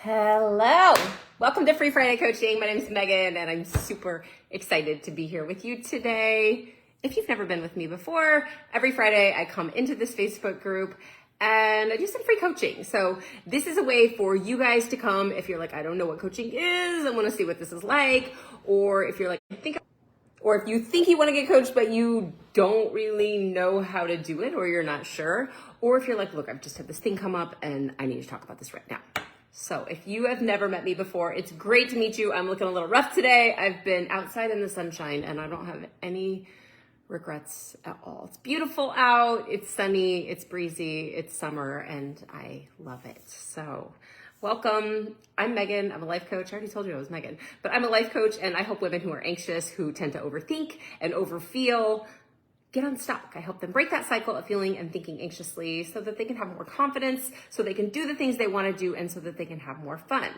Hello. Welcome to Free Friday Coaching. My name is Megan and I'm super excited to be here with you today. If you've never been with me before, every Friday I come into this Facebook group and I do some free coaching. So this is a way for you guys to come if you're like, I don't know what coaching is, I want to see what this is like, or if you're like, or if you think you want to get coached, but you don't really know how to do it, or you're not sure, or if you're like, look, I've just had this thing come up and I need to talk about this right now. So if you have never met me before, it's great to meet you. I'm looking a little rough today. I've been outside in the sunshine and I don't have any regrets at all. It's beautiful out, it's sunny, it's breezy, it's summer, and I love it. So welcome. I'm Megan. I'm a life coach. I already told you I was Megan, but I'm a life coach and I help women who are anxious, who tend to overthink and overfeel, get unstuck. I help them break that cycle of feeling and thinking anxiously so that they can have more confidence, so they can do the things they want to do, and so that they can have more fun.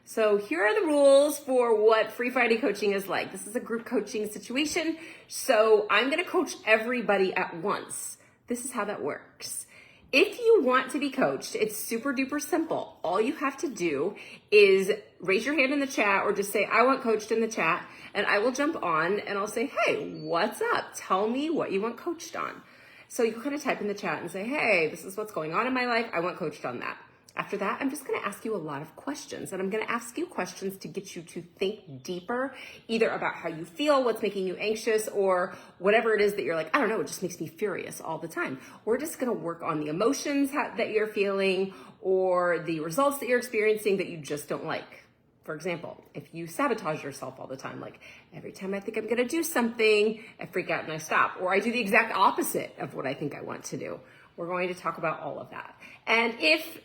So here are the rules for what Free Friday coaching is like. This is a group coaching situation, so I'm going to coach everybody at once. This is how that works. If you want to be coached, it's super duper simple. All you have to do is raise your hand in the chat or just say, I want coached in the chat, and I will jump on and I'll say, hey, what's up? Tell me what you want coached on. So you kind of type in the chat and say, hey, this is what's going on in my life. I want coached on that. After that, I'm just going to ask you a lot of questions, and I'm going to ask you questions to get you to think deeper, either about how you feel, what's making you anxious, or whatever it is that you're like, I don't know, it just makes me furious all the time. We're just going to work on the emotions that you're feeling or the results that you're experiencing that you just don't like. For example, if you sabotage yourself all the time, like every time I think I'm going to do something, I freak out and I stop, or I do the exact opposite of what I think I want to do. We're going to talk about all of that. And if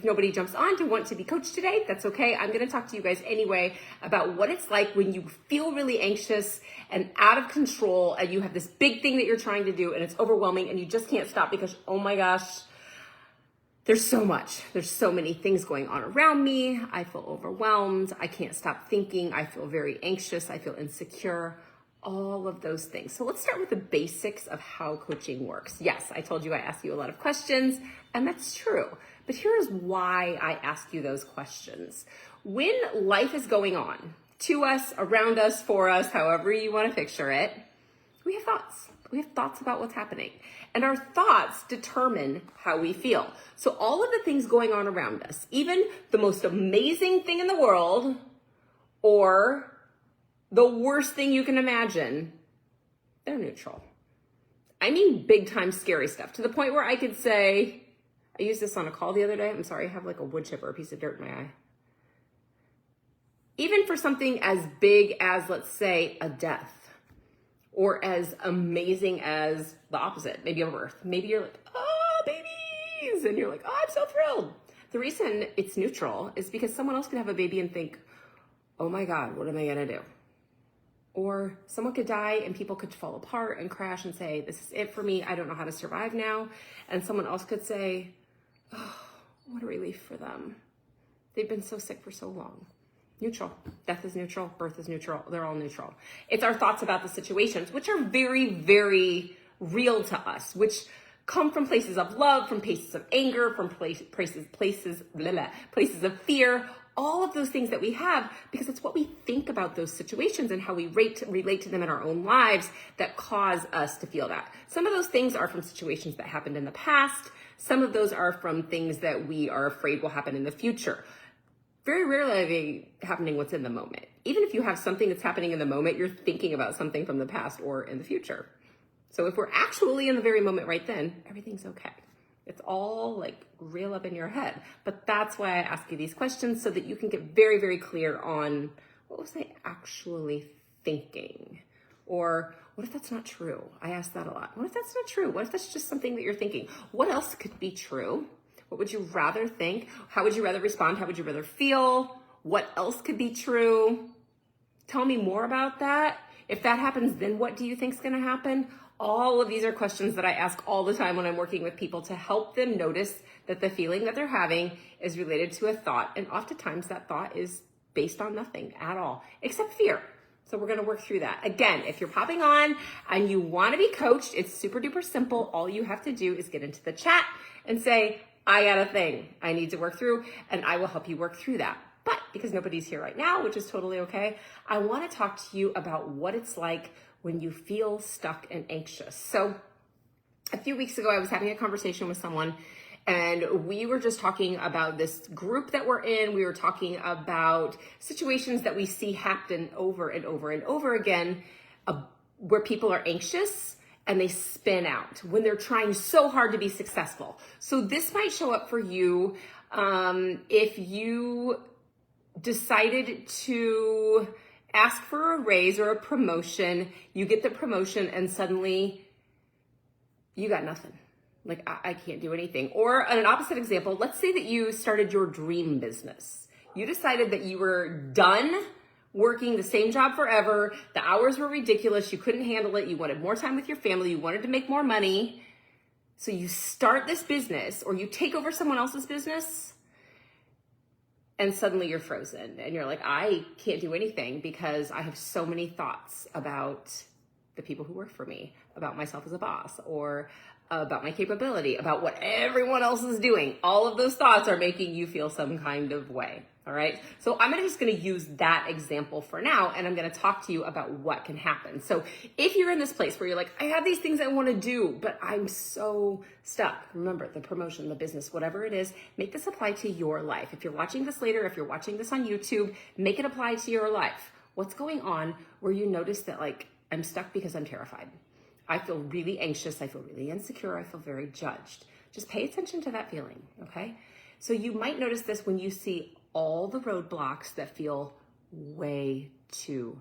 nobody jumps on to want to be coached today, that's okay. I'm going to talk to you guys anyway about what it's like when you feel really anxious and out of control and you have this big thing that you're trying to do and it's overwhelming and you just can't stop because, oh my gosh, there's so much. There's so many things going on around me. I feel overwhelmed. I can't stop thinking. I feel very anxious. I feel insecure. All of those things. So let's start with the basics of how coaching works. Yes, I told you I ask you a lot of questions, and that's true. But here's why I ask you those questions. When life is going on to us, around us, for us, however you want to picture it, we have thoughts. We have thoughts about what's happening. And our thoughts determine how we feel. So all of the things going on around us, even the most amazing thing in the world, or the worst thing you can imagine, they're neutral. I mean big time scary stuff, to the point where I could say, I used this on a call the other day. I'm sorry, I have like a wood chip or a piece of dirt in my eye. Even for something as big as, let's say, a death, or as amazing as the opposite, maybe a birth. Maybe you're like, oh, babies, and you're like, oh, I'm so thrilled. The reason it's neutral is because someone else could have a baby and think, oh my God, what am I gonna do? Or someone could die and people could fall apart and crash and say, this is it for me. I don't know how to survive now. And someone else could say, oh, what a relief for them. They've been so sick for so long. Neutral. Death is neutral. Birth is neutral. They're all neutral. It's our thoughts about the situations, which are very, very real to us, which come from places of love, from places of anger, from places of fear, all of those things that we have, because it's what we think about those situations and how we relate to them in our own lives that cause us to feel that. Some of those things are from situations that happened in the past. Some of those are from things that we are afraid will happen in the future. Very rarely are they happening what's in the moment. Even if you have something that's happening in the moment, you're thinking about something from the past or in the future. So if we're actually in the very moment right then, everything's okay. It's all like real up in your head. But that's why I ask you these questions, so that you can get very, very clear on, what was I actually thinking? Or what if that's not true? I ask that a lot. What if that's not true? What if that's just something that you're thinking? What else could be true? What would you rather think? How would you rather respond? How would you rather feel? What else could be true? Tell me more about that. If that happens, then what do you think is going to happen? All of these are questions that I ask all the time when I'm working with people to help them notice that the feeling that they're having is related to a thought. And oftentimes that thought is based on nothing at all, except fear. So we're going to work through that. Again, if you're popping on and you want to be coached, it's super duper simple. All you have to do is get into the chat and say, I got a thing I need to work through, and I will help you work through that. But because nobody's here right now, which is totally okay, I want to talk to you about what it's like when you feel stuck and anxious. So a few weeks ago, I was having a conversation with someone, and we were just talking about this group that we're in. We were talking about situations that we see happen over and over and over again, where people are anxious and they spin out when they're trying so hard to be successful. So this might show up for you if you decided to ask for a raise or a promotion, you get the promotion and suddenly you got nothing. Like, I can't do anything. Or an opposite example, let's say that you started your dream business. You decided that you were done working the same job forever. The hours were ridiculous. You couldn't handle it. You wanted more time with your family. You wanted to make more money. So you start this business, or you take over someone else's business, and suddenly you're frozen. And you're like, I can't do anything because I have so many thoughts about the people who work for me, about myself as a boss, or about my capability, about what everyone else is doing. All of those thoughts are making you feel some kind of way, all right? So I'm just gonna use that example for now, and I'm gonna talk to you about what can happen. So if you're in this place where you're like, I have these things I wanna do, but I'm so stuck. Remember, the promotion, the business, whatever it is, make this apply to your life. If you're watching this later, if you're watching this on YouTube, make it apply to your life. What's going on where you notice that, like, I'm stuck because I'm terrified. I feel really anxious. I feel really insecure. I feel very judged. Just pay attention to that feeling, okay? So you might notice this when you see all the roadblocks that feel way too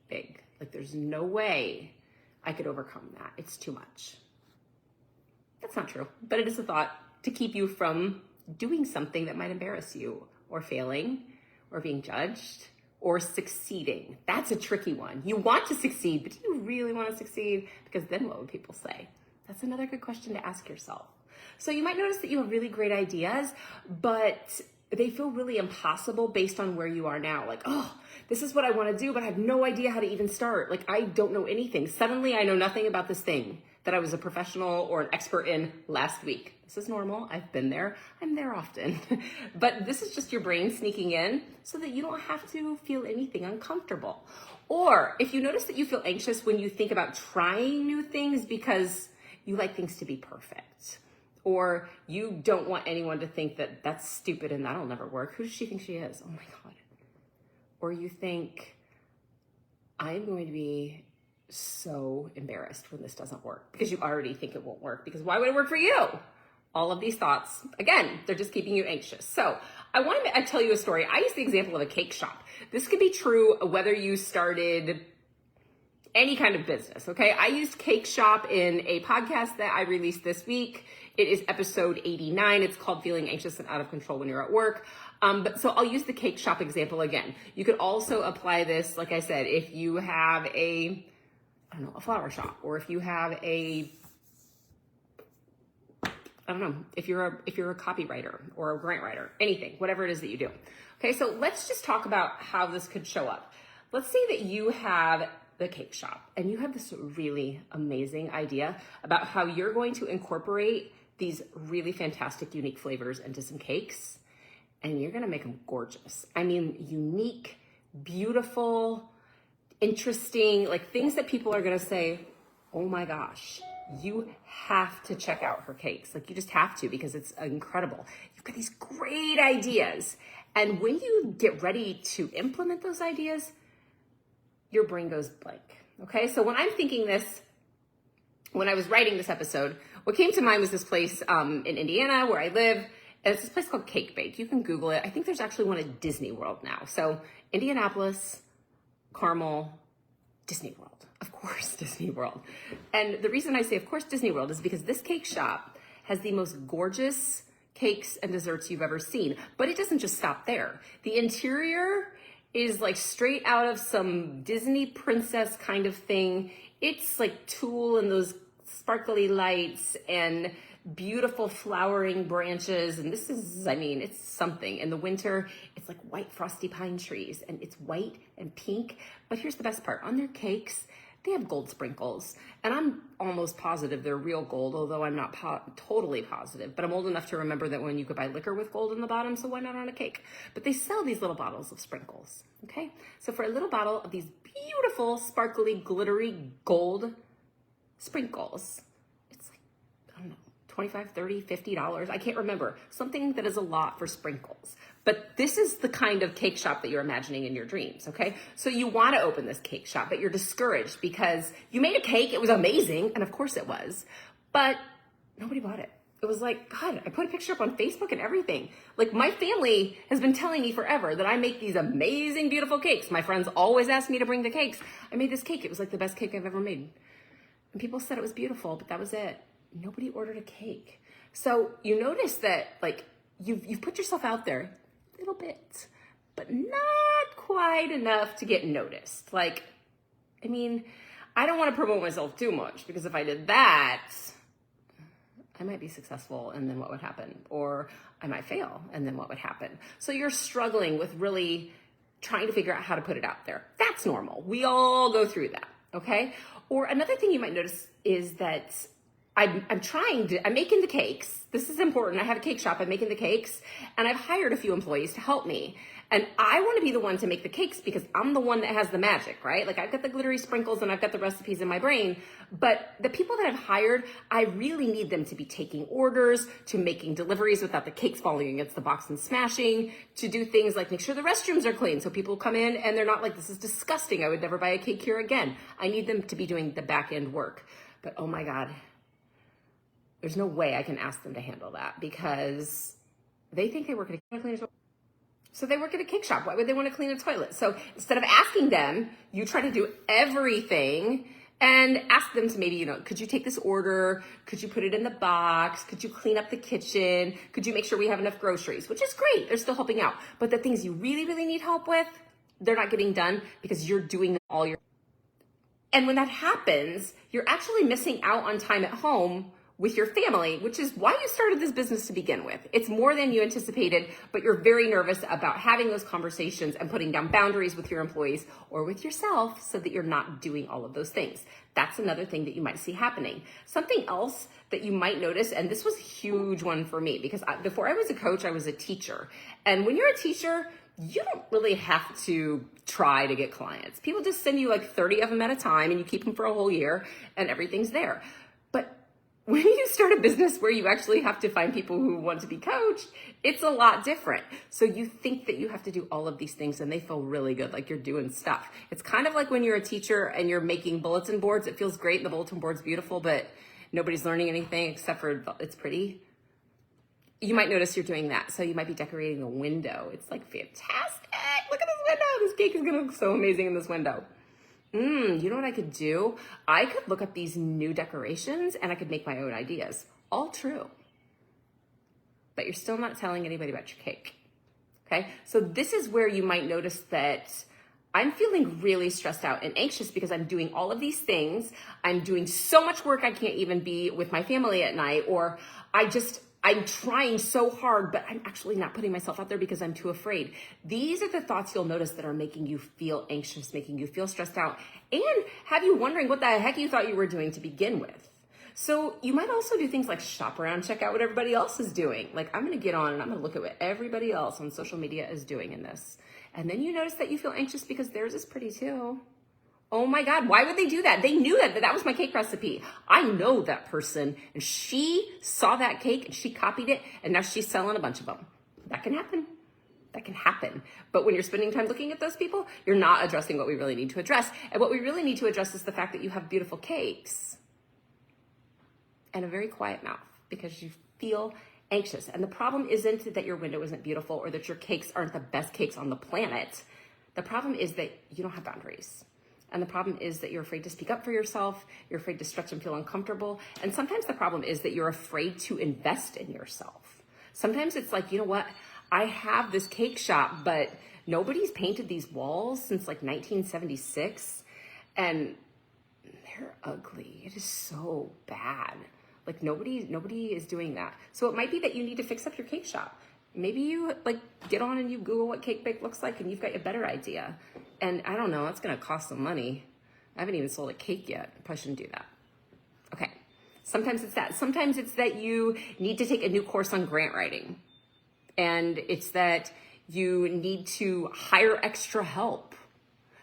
big. Like, there's no way I could overcome that. It's too much. That's not true, but it is a thought to keep you from doing something that might embarrass you, or failing, or being judged, or succeeding. That's a tricky one. You want to succeed, but do you really want to succeed? Because then what would people say? That's another good question to ask yourself. So you might notice that you have really great ideas, but they feel really impossible based on where you are now. Like, oh, this is what I want to do, but I have no idea how to even start. Like, I don't know anything. Suddenly I know nothing about this thing that I was a professional or an expert in last week. This is normal. I've been there. I'm there often. But this is just your brain sneaking in so that you don't have to feel anything uncomfortable. Or if you notice that you feel anxious when you think about trying new things because you like things to be perfect, or you don't want anyone to think that that's stupid and that'll never work. Who does she think she is? Oh my God. Or you think, I'm going to be so embarrassed when this doesn't work, because you already think it won't work, because why would it work for you? All of these thoughts, again, they're just keeping you anxious. So I want to tell you a story. I use the example of a cake shop. This could be true whether you started any kind of business, okay? I used cake shop in a podcast that I released this week. It is episode 89. It's called Feeling Anxious and Out of Control When You're at Work. So I'll use the cake shop example again. You could also apply this, like I said, if you have a flower shop, or if you have if you're a copywriter or a grant writer, anything, whatever it is that you do. Okay, so let's just talk about how this could show up. Let's say that you have the cake shop and you have this really amazing idea about how you're going to incorporate these really fantastic, unique flavors into some cakes, and you're gonna make them gorgeous. I mean, unique, beautiful, interesting, like things that people are gonna say, oh my gosh, you have to check out her cakes. Like, you just have to, because it's incredible. You've got these great ideas. And when you get ready to implement those ideas, your brain goes blank. Okay, so when I'm thinking this, when I was writing this episode, what came to mind was this place in Indiana where I live. And it's this place called Cake Bake. You can Google it. I think there's actually one at Disney World now. So Indianapolis, Carmel, Disney World. Of course, Disney World. And the reason I say, of course, Disney World is because this cake shop has the most gorgeous cakes and desserts you've ever seen. But it doesn't just stop there. The interior is like straight out of some Disney princess kind of thing. It's like tulle and those sparkly lights and beautiful flowering branches. And this is, I mean, it's something. In the winter, it's like white frosty pine trees, and it's white and pink. But here's the best part. On their cakes, they have gold sprinkles. And I'm almost positive they're real gold, although I'm not totally positive. But I'm old enough to remember that when you could buy liquor with gold in the bottom, so why not on a cake? But they sell these little bottles of sprinkles, okay? So for a little bottle of these beautiful, sparkly, glittery gold sprinkles, it's like, I don't know, $25, $30, $50. I can't remember. Something that is a lot for sprinkles. But this is the kind of cake shop that you're imagining in your dreams, okay? So you want to open this cake shop, but you're discouraged because you made a cake, it was amazing, and of course it was, but nobody bought it. It was like, God, I put a picture up on Facebook and everything. Like, my family has been telling me forever that I make these amazing, beautiful cakes. My friends always ask me to bring the cakes. I made this cake. It was like the best cake I've ever made. And people said it was beautiful, but that was it. Nobody ordered a cake. So you notice that, like, you've put yourself out there a little bit, but not quite enough to get noticed. Like, I mean, I don't want to promote myself too much, because if I did that, I might be successful, and then what would happen? Or I might fail, and then what would happen? So you're struggling with really trying to figure out how to put it out there. That's normal. We all go through that, okay? Or another thing you might notice is that I'm making the cakes. This is important. I have a cake shop. I'm making the cakes, and I've hired a few employees to help me. And I want to be the one to make the cakes because I'm the one that has the magic, right? Like, I've got the glittery sprinkles and I've got the recipes in my brain, but the people that I've hired, I really need them to be taking orders, to making deliveries without the cakes falling against the box and smashing, to do things like make sure the restrooms are clean so people come in and they're not like, this is disgusting, I would never buy a cake here again. I need them to be doing the back end work. But oh my God, there's no way I can ask them to handle that because they think they work at a cleaner's. So they work at a cake shop. Why would they want to clean a toilet? So instead of asking them, you try to do everything and ask them to maybe, could you take this order? Could you put it in the box? Could you clean up the kitchen? Could you make sure we have enough groceries? Which is great. They're still helping out. But the things you really, really need help with, they're not getting done because you're doing all your. And when that happens, you're actually missing out on time at home with your family, which is why you started this business to begin with. It's more than you anticipated, but you're very nervous about having those conversations and putting down boundaries with your employees or with yourself so that you're not doing all of those things. That's another thing that you might see happening. Something else that you might notice, and this was a huge one for me because before I was a coach, I was a teacher. And when you're a teacher, you don't really have to try to get clients. People just send you like 30 of them at a time and you keep them for a whole year and everything's there. But when you start a business where you actually have to find people who want to be coached, it's a lot different. So you think that you have to do all of these things and they feel really good, like you're doing stuff. It's kind of like when you're a teacher and you're making bulletin boards. It feels great, the bulletin board's beautiful, but nobody's learning anything except for it's pretty. You might notice you're doing that. So you might be decorating the window. It's like fantastic. Look at this window. This cake is gonna look so amazing in this window. You know what I could do? I could look up these new decorations and I could make my own ideas. All true. But you're still not telling anybody about your cake. Okay? So this is where you might notice that I'm feeling really stressed out and anxious because I'm doing all of these things. I'm doing so much work I can't even be with my family at night, or I'm trying so hard, but I'm actually not putting myself out there because I'm too afraid. These are the thoughts you'll notice that are making you feel anxious, making you feel stressed out, and have you wondering what the heck you thought you were doing to begin with. So you might also do things like shop around, check out what everybody else is doing. Like, I'm gonna get on and I'm gonna look at what everybody else on social media is doing in this. And then you notice that you feel anxious because theirs is pretty too. Oh my God, why would they do that? They knew that was my cake recipe. I know that person, and she saw that cake and she copied it, and now she's selling a bunch of them. That can happen. That can happen. But when you're spending time looking at those people, you're not addressing what we really need to address. And what we really need to address is the fact that you have beautiful cakes and a very quiet mouth because you feel anxious. And the problem isn't that your window isn't beautiful or that your cakes aren't the best cakes on the planet. The problem is that you don't have boundaries. And the problem is that you're afraid to speak up for yourself. You're afraid to stretch and feel uncomfortable. And sometimes the problem is that you're afraid to invest in yourself. Sometimes it's like, you know what? I have this cake shop, but nobody's painted these walls since like 1976. And they're ugly. It is so bad. Like nobody is doing that. So it might be that you need to fix up your cake shop. Maybe you get on and you Google what cake bake looks like and you've got a better idea. And I don't know, it's gonna cost some money. I haven't even sold a cake yet. I probably shouldn't do that. Okay. Sometimes it's that. Sometimes it's that you need to take a new course on grant writing. And it's that you need to hire extra help.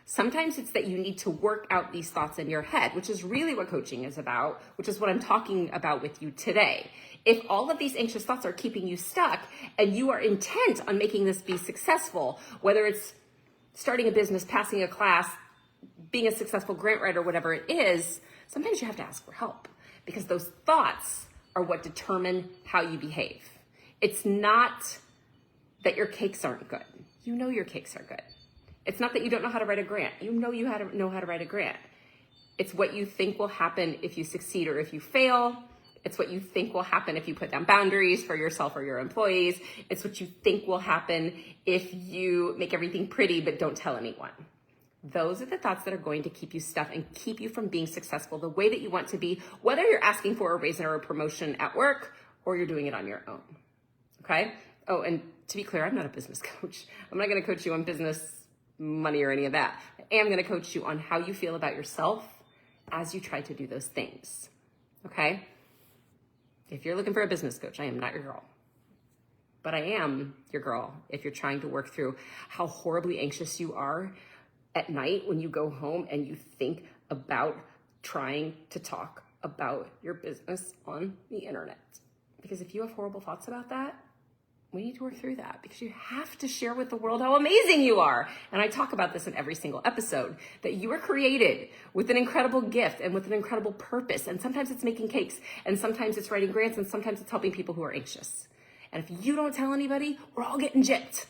Sometimes it's that you need to work out these thoughts in your head, which is really what coaching is about, which is what I'm talking about with you today. If all of these anxious thoughts are keeping you stuck and you are intent on making this be successful, whether it's starting a business, passing a class, being a successful grant writer, whatever it is, sometimes you have to ask for help because those thoughts are what determine how you behave. It's not that your cakes aren't good. You know your cakes are good. It's not that you don't know how to write a grant. You know how to write a grant. It's what you think will happen if you succeed or if you fail. It's what you think will happen if you put down boundaries for yourself or your employees. It's what you think will happen if you make everything pretty but don't tell anyone. Those are the thoughts that are going to keep you stuck and keep you from being successful the way that you want to be, whether you're asking for a raise or a promotion at work or you're doing it on your own. Okay? Oh, and to be clear, I'm not a business coach. I'm not going to coach you on business, money, or any of that. I am going to coach you on how you feel about yourself as you try to do those things. Okay? If you're looking for a business coach, I am not your girl. But I am your girl if you're trying to work through how horribly anxious you are at night when you go home and you think about trying to talk about your business on the internet. Because if you have horrible thoughts about that, we need to work through that because you have to share with the world how amazing you are. And I talk about this in every single episode, that you are created with an incredible gift and with an incredible purpose. And sometimes it's making cakes, and sometimes it's writing grants, and sometimes it's helping people who are anxious. And if you don't tell anybody, we're all getting gypped.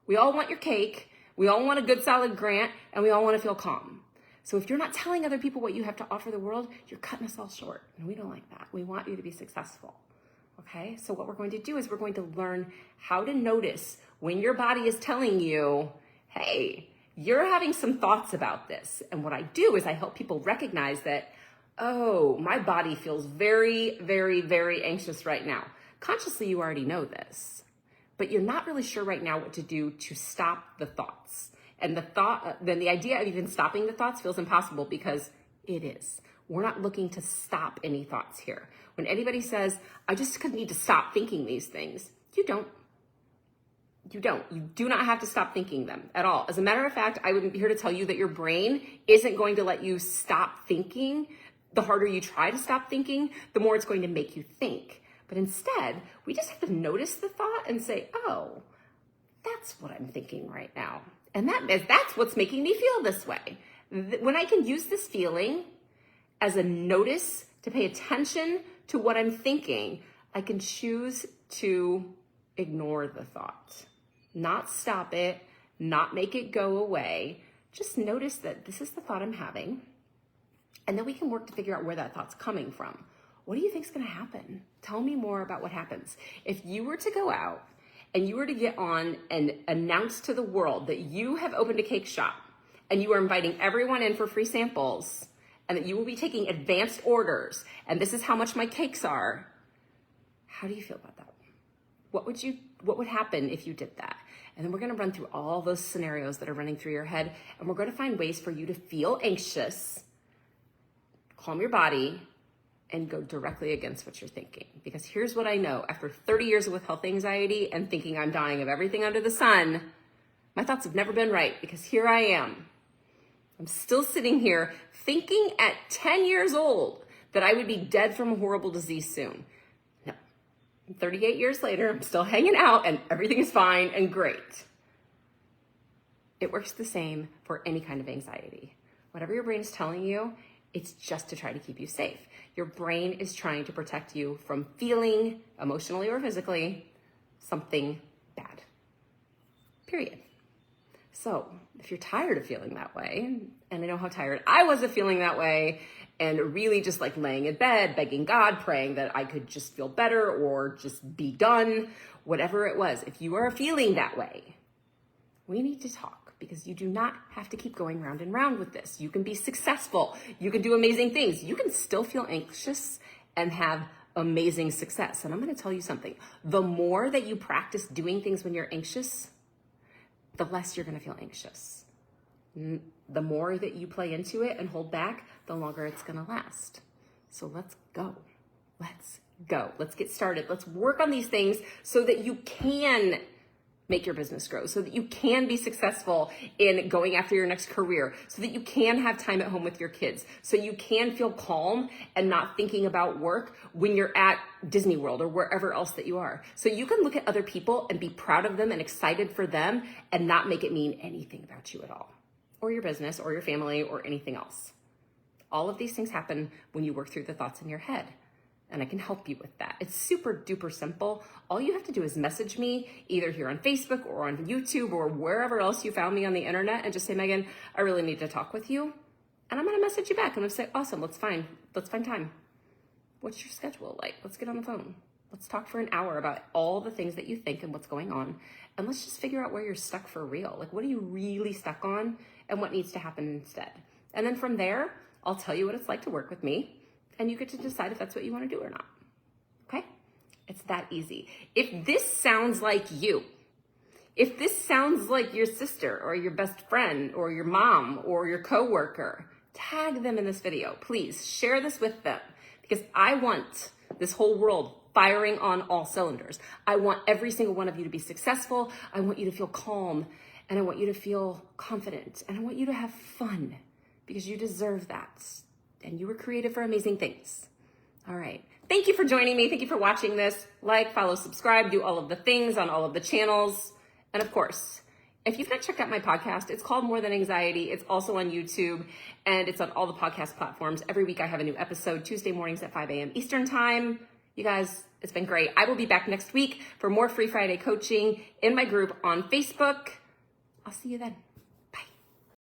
We all want your cake. We all want a good solid grant, and we all want to feel calm. So if you're not telling other people what you have to offer the world, you're cutting us all short. And we don't like that. We want you to be successful. Okay, so what we're going to do is we're going to learn how to notice when your body is telling you, hey, you're having some thoughts about this. And what I do is I help people recognize that, oh, my body feels very, very, very anxious right now. Consciously, you already know this, but you're not really sure right now what to do to stop the thoughts. And then the idea of even stopping the thoughts feels impossible because it is. We're not looking to stop any thoughts here. When anybody says, I just need to stop thinking these things, you don't. You don't. You do not have to stop thinking them at all. As a matter of fact, I would be here to tell you that your brain isn't going to let you stop thinking. The harder you try to stop thinking, the more it's going to make you think. But instead, we just have to notice the thought and say, oh, that's what I'm thinking right now. And that's what's making me feel this way. When I can use this feeling as a notice to pay attention to what I'm thinking, I can choose to ignore the thought, not stop it, not make it go away. Just notice that this is the thought I'm having. And then we can work to figure out where that thought's coming from. What do you think is going to happen? Tell me more about what happens. If you were to go out and you were to get on and announce to the world that you have opened a cake shop and you are inviting everyone in for free samples, and that you will be taking advanced orders, and this is how much my cakes are, how do you feel about that? What would happen if you did that? And then we're gonna run through all those scenarios that are running through your head, and we're gonna find ways for you to feel anxious, calm your body, and go directly against what you're thinking. Because here's what I know, after 30 years with health anxiety and thinking I'm dying of everything under the sun, my thoughts have never been right, because here I am. I'm still sitting here thinking at 10 years old that I would be dead from a horrible disease soon. No, 38 years later, I'm still hanging out and everything is fine and great. It works the same for any kind of anxiety. Whatever your brain's telling you, it's just to try to keep you safe. Your brain is trying to protect you from feeling, emotionally or physically, something bad. Period. So if you're tired of feeling that way, and I know how tired I was of feeling that way, and really just like laying in bed, begging God, praying that I could just feel better or just be done, whatever it was, if you are feeling that way, we need to talk, because you do not have to keep going round and round with this. You can be successful. You can do amazing things. You can still feel anxious and have amazing success. And I'm going to tell you something. The more that you practice doing things when you're anxious, the less you're going to feel anxious. The more that you play into it and hold back, the longer it's gonna last. So let's go. Let's go. Let's get started. Let's work on these things so that you can make your business grow, so that you can be successful in going after your next career, so that you can have time at home with your kids, so you can feel calm and not thinking about work when you're at Disney World or wherever else that you are. So you can look at other people and be proud of them and excited for them and not make it mean anything about you at all, or your business or your family or anything else. All of these things happen when you work through the thoughts in your head. And I can help you with that. It's super duper simple. All you have to do is message me either here on Facebook or on YouTube or wherever else you found me on the internet and just say, Megan, I really need to talk with you. And I'm gonna message you back. I'm gonna say, awesome, let's find time. What's your schedule like? Let's get on the phone. Let's talk for an hour about all the things that you think and what's going on. And let's just figure out where you're stuck for real. Like, what are you really stuck on and what needs to happen instead? And then from there, I'll tell you what it's like to work with me. And you get to decide if that's what you want to do or not. Okay? It's that easy. If this sounds like you, if this sounds like your sister or your best friend or your mom or your coworker, tag them in this video. Please share this with them because I want this whole world firing on all cylinders. I want every single one of you to be successful. I want you to feel calm and I want you to feel confident and I want you to have fun because you deserve that. And you were created for amazing things. All right. Thank you for joining me. Thank you for watching this. Like, follow, subscribe, do all of the things on all of the channels. And of course, if you've not checked out my podcast, it's called More Than Anxiety. It's also on YouTube and it's on all the podcast platforms. Every week I have a new episode, Tuesday mornings at 5 a.m. Eastern time. You guys, it's been great. I will be back next week for more Free Friday coaching in my group on Facebook. I'll see you then.